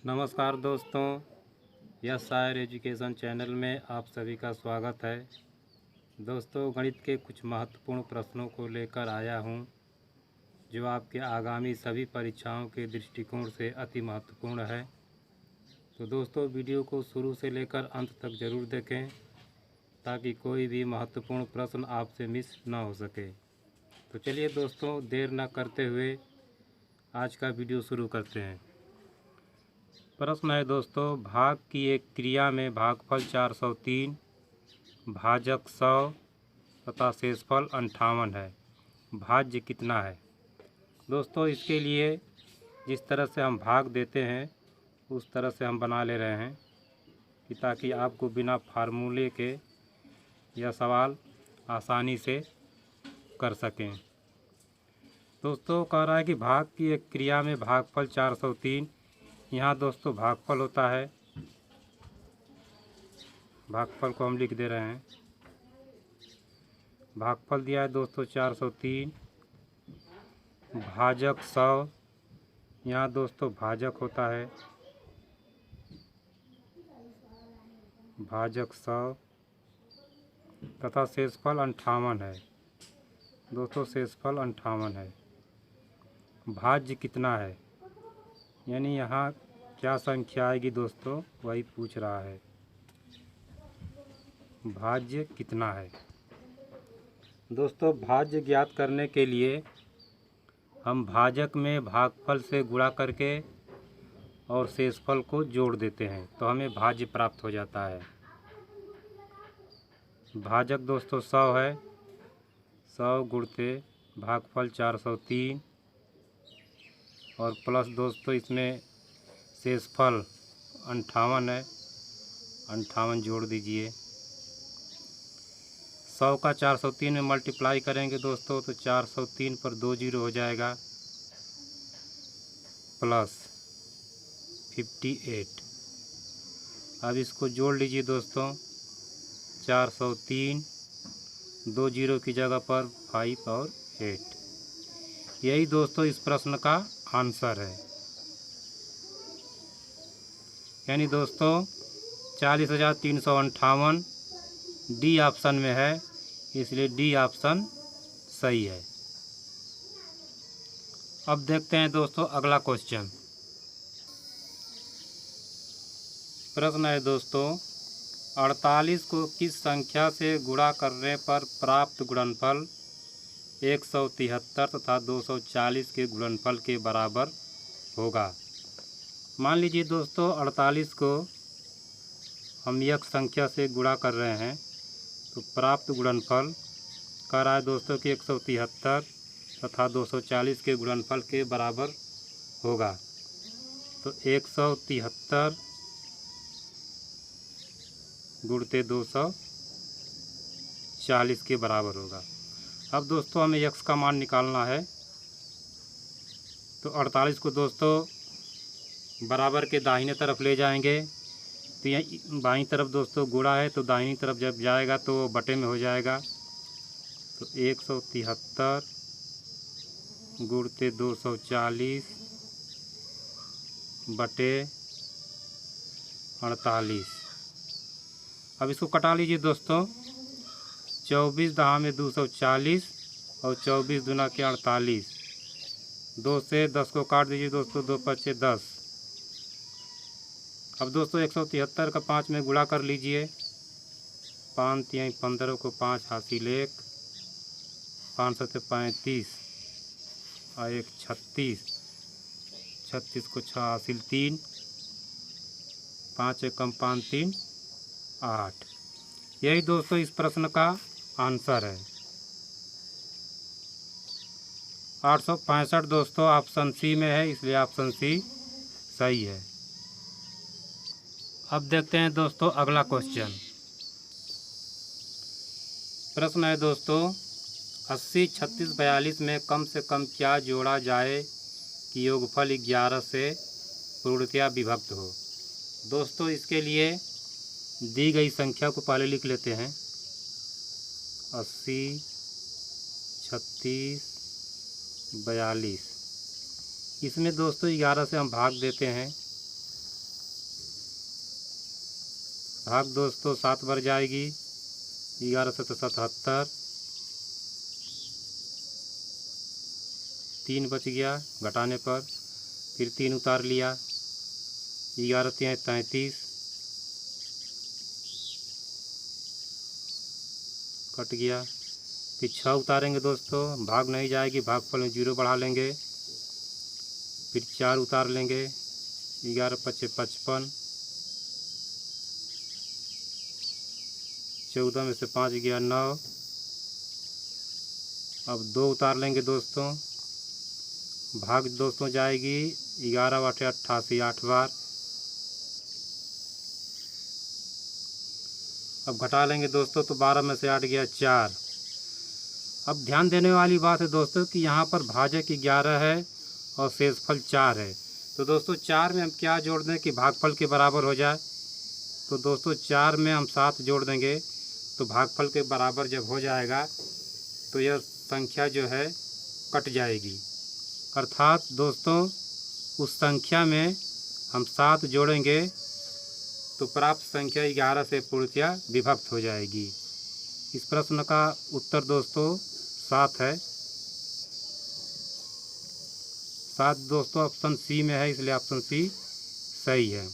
नमस्कार दोस्तों, यस आयर education channel में आप सभी का स्वागत है। दोस्तों, गणित के कुछ महत्वपूर्ण प्रश्नों को लेकर आया हूं, जो आपके आगामी सभी परीक्षाओं के दृष्टिकोण से अति महत्वपूर्ण है। तो दोस्तों, वीडियो को शुरू से लेकर अंत तक ज़रूर देखें, ताकि कोई भी महत्वपूर्ण प्रश्न आपसे मिस ना हो सके। तो चलिए दोस्तों, देर ना करते हुए आज का वीडियो शुरू करते हैं। प्रश्न है दोस्तों, भाग की एक क्रिया में भागफल 403, भाजक 100 तथा शेषफल 58 है। भाज्य कितना है? दोस्तों, इसके लिए जिस तरह से हम भाग देते हैं उस तरह से हम बना ले रहे हैं, कि ताकि आपको बिना फार्मूले के यह सवाल आसानी से कर सकें। दोस्तों, कह रहा है कि भाग की एक क्रिया में भागफल 403। यहाँ दोस्तों भागफल होता है, भागफल को हम लिख दे रहे हैं। भागफल दिया है दोस्तों 403, भाजक 100। यहाँ दोस्तों भाजक होता है भाजक 100 तथा शेषफल 58 है। दोस्तों शेषफल 58 है। भाज्य कितना है, यानी यहाँ क्या संख्या आएगी दोस्तों, वही पूछ रहा है। भाज्य कितना है? दोस्तों, भाज्य ज्ञात करने के लिए हम भाजक में भागफल से गुणा करके और शेषफल को जोड़ देते हैं, तो हमें भाज्य प्राप्त हो जाता है। भाजक दोस्तों 100 है, 100 गुणते भागफल 403 और प्लस दोस्तों इसमें शेषफल 58 है, 58 जोड़ दीजिए। 100 का 403 में मल्टीप्लाई करेंगे दोस्तों, तो 403 पर 2 जीरो हो जाएगा, प्लस 58। अब इसको जोड़ लीजिए दोस्तों, 403 2 जीरो की जगह पर 5 और 8। यही दोस्तों इस प्रश्न का आंसर है। यानी दोस्तों 40,358 डी ऑप्शन में है, इसलिए डी ऑप्शन सही है। अब देखते हैं दोस्तों अगला क्वेश्चन। प्रश्न है दोस्तों, 48 को किस संख्या से गुणा करने पर प्राप्त गुणनफल 173 तथा 240 के गुणनफल के बराबर होगा? मान लीजिए दोस्तों 48 को हम एक संख्या से गुणा कर रहे हैं, तो प्राप्त गुणनफल कह रहा है दोस्तों कि 173 तथा 240 के गुणनफल के बराबर होगा। तो 173 गुणते 240 के बराबर होगा। अब दोस्तों हमें x का मान निकालना है, तो 48 को दोस्तों बराबर के दाहिने तरफ ले जाएंगे। तो यहाँ बाईं तरफ दोस्तों गुणा है, तो दाहिनी तरफ जब जाएगा तो बटे में हो जाएगा। तो 173 गुणते 240 बटे 48। अब इसको कटा लीजिए दोस्तों, 24 दहा में 240 और 24 दूना के 48। 2 से 10 को काट दीजिए दोस्तों, 2 पचे 10। अब दोस्तों 173 का 5 में गुणा कर लीजिए, 5 तिहाई 15 को 5 हासिल 1, 5 सत्ते 35 और 1 36, 36 को 6 हासिल 3, 5 एकम 5 3 8। यही दोस्तों इस प्रश्न का आंसर है। 865 दोस्तों ऑप्शन सी में है, इसलिए ऑप्शन सी सही है। अब देखते हैं दोस्तों अगला क्वेश्चन। प्रश्न है दोस्तों, 80 36 42 में कम से कम क्या जोड़ा जाए कि योगफल 11 से पूर्णतया विभक्त हो? दोस्तों इसके लिए दी गई संख्या को पहले लिख लेते हैं। 80 36 42, इसमें दोस्तों 11 से हम भाग देते हैं, भाग दोस्तों 7 बार जाएगी, 11 से 77, 3 बच गया घटाने पर, फिर 3 उतार लिया, 11 तियाँ 33, कट गया। फिर 6 उतारेंगे दोस्तों, भाग नहीं जाएगी, भागफल में 0 बढ़ा लेंगे, फिर 4 उतार लेंगे, 11 पच्चे 55, 14 में से 5 गया 9। अब 2 उतार लेंगे दोस्तों, भाग दोस्तों जाएगी 11 बटे 88, 8 बार। अब घटा लेंगे दोस्तों तो 12 में से 8 गया 4। अब ध्यान देने वाली बात है दोस्तों कि यहाँ पर भाजक 11 है और शेषफल 4 है। तो दोस्तों 4 में हम क्या जोड़ दें कि भागफल के बराबर हो जाए। तो दोस्तों 4 में हम 7 जोड़ देंगे तो भागफल के बराबर जब हो जाएगा तो यह संख्या जो है कट जाएगी। अर्थात दोस्तों उस संख्या में हम 7 जोड़ेंगे तो प्राप्त संख्या 11 से पूर्णतया विभक्त हो जाएगी। इस प्रश्न का उत्तर दोस्तों 7 है। 7 दोस्तों ऑप्शन सी में है, इसलिए ऑप्शन सी सही है।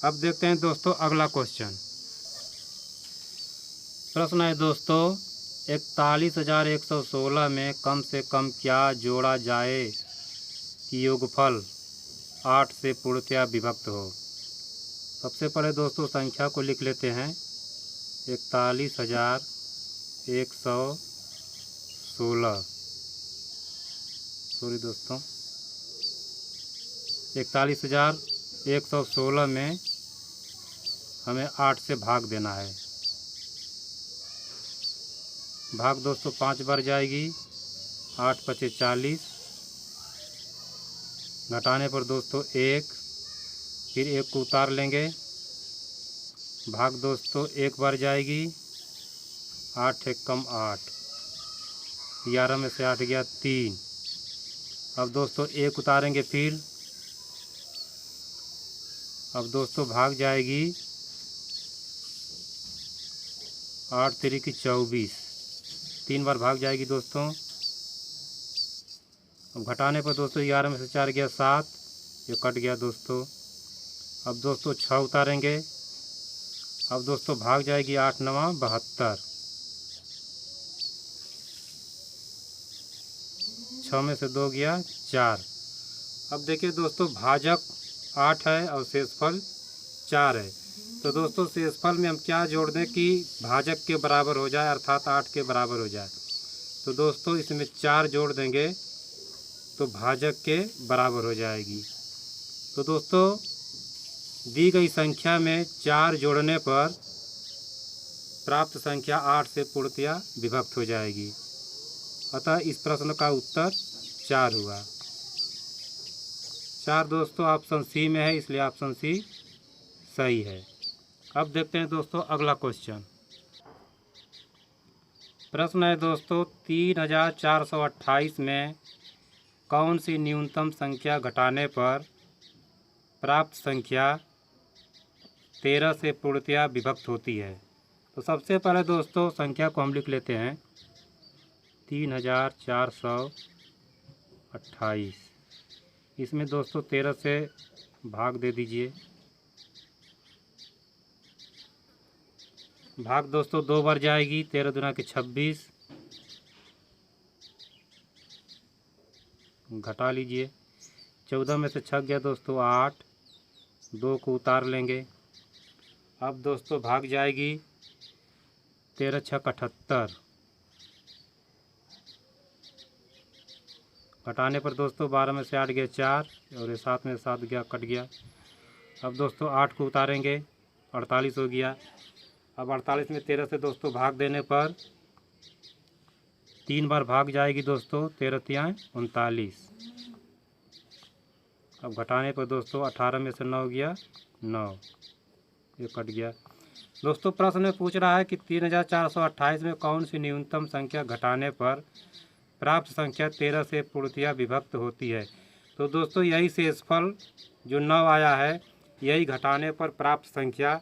अब देखते हैं दोस्तों अगला क्वेश्चन। प्रश्न है दोस्तों 41,116 में कम से कम क्या जोड़ा जाए कि योगफल 8 से पूर्णतया विभक्त हो। सबसे पहले दोस्तों संख्या को लिख लेते हैं 41,116। सॉरी दोस्तों 41,116 में हमें 8 से भाग देना है। भाग दोस्तों 5 बार जाएगी, 8 पचे 40, घटाने पर दोस्तों 1, फिर 1 को उतार लेंगे। भाग दोस्तों 1 बार जाएगी, 8 एकम 8, 11 में से 8 गया 3। अब दोस्तों 1 उतारेंगे, फिर अब दोस्तों भाग जाएगी 8 तिरिक 24, 3 बार भाग जाएगी दोस्तों। अब घटाने पर दोस्तों 11 में से 4 गया 7, ये कट गया दोस्तों। अब दोस्तों 6 उतारेंगे। अब दोस्तों भाग जाएगी 8 9 72, 6 में से 2 गया 4। अब देखिए दोस्तों भाजक 8 है और शेषफल 4 है। तो दोस्तों शेषफल में हम क्या जोड़ दें कि भाजक के बराबर हो जाए, अर्थात 8 के बराबर हो जाए। तो दोस्तों इसमें 4 जोड़ देंगे तो भाजक के बराबर हो जाएगी। तो दोस्तों दी गई संख्या में 4 जोड़ने पर प्राप्त संख्या 8 से पूर्णतया विभक्त हो जाएगी। अतः इस प्रश्न का उत्तर 4 हुआ। 4 दोस्तों ऑप्शन सी में है, इसलिए ऑप्शन सी सही है। अब देखते हैं दोस्तों अगला क्वेश्चन। प्रश्न है दोस्तों 3428 में कौन सी न्यूनतम संख्या घटाने पर प्राप्त संख्या 13 से पूर्णतया विभक्त होती है। तो सबसे पहले दोस्तों संख्या को हम लिख लेते हैं 3428। इसमें दोस्तों 13 से भाग दे दीजिए। भाग दोस्तों 2 बार जाएगी, 13 दूना के 26, घटा लीजिए। 14 में से 6 गया दोस्तों 8, 2 को उतार लेंगे। अब दोस्तों भाग जाएगी 13 6 78, घटाने पर दोस्तों 12 में से 8 गया 4 और ये 7 में 7 गया, कट गया। अब दोस्तों 8 को उतारेंगे, 48 हो गया। अब 48 में 13 से दोस्तों भाग देने पर 3 बार भाग जाएगी दोस्तों, 13 तियाँ 39। अब घटाने पर दोस्तों 18 में से 9 गया 9, ये कट गया। दोस्तों प्रश्न में पूछ रहा है कि 3428 में कौन सी न्यूनतम संख्या घटाने पर प्राप्त संख्या 13 से पूर्णतया विभक्त होती है। तो दोस्तों यही शेषफल जो 9 आया है, यही घटाने पर प्राप्त संख्या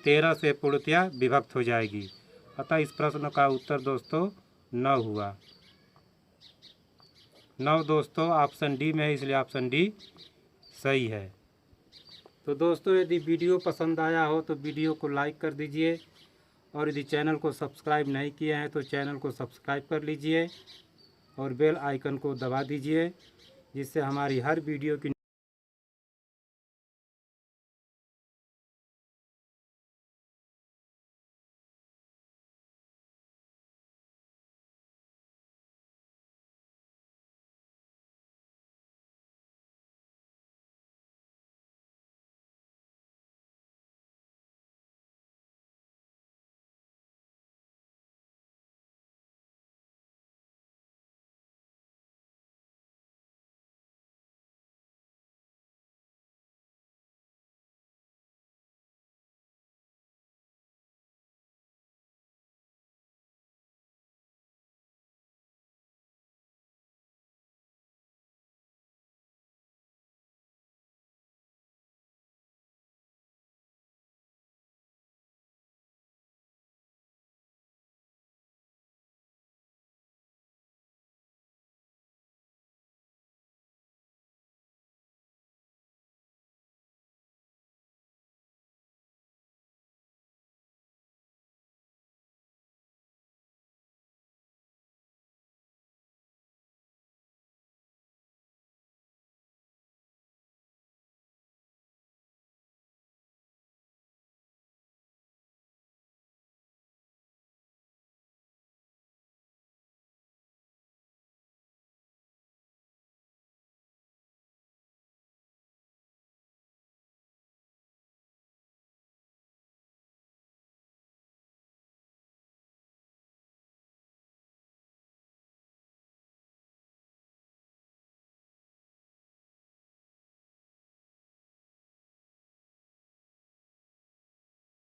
13 से पूर्णतया विभक्त हो जाएगी। अतः इस प्रश्न का उत्तर दोस्तों 9 हुआ। 9 दोस्तों ऑप्शन डी में है, इसलिए ऑप्शन डी सही है। तो दोस्तों यदि वीडियो पसंद आया हो तो वीडियो को लाइक कर दीजिए, और यदि चैनल को सब्सक्राइब नहीं किए हैं तो चैनल को सब्सक्राइब कर लीजिए और बेल आइकन को दबा दीजिए, जिससे हमारी हर वीडियो की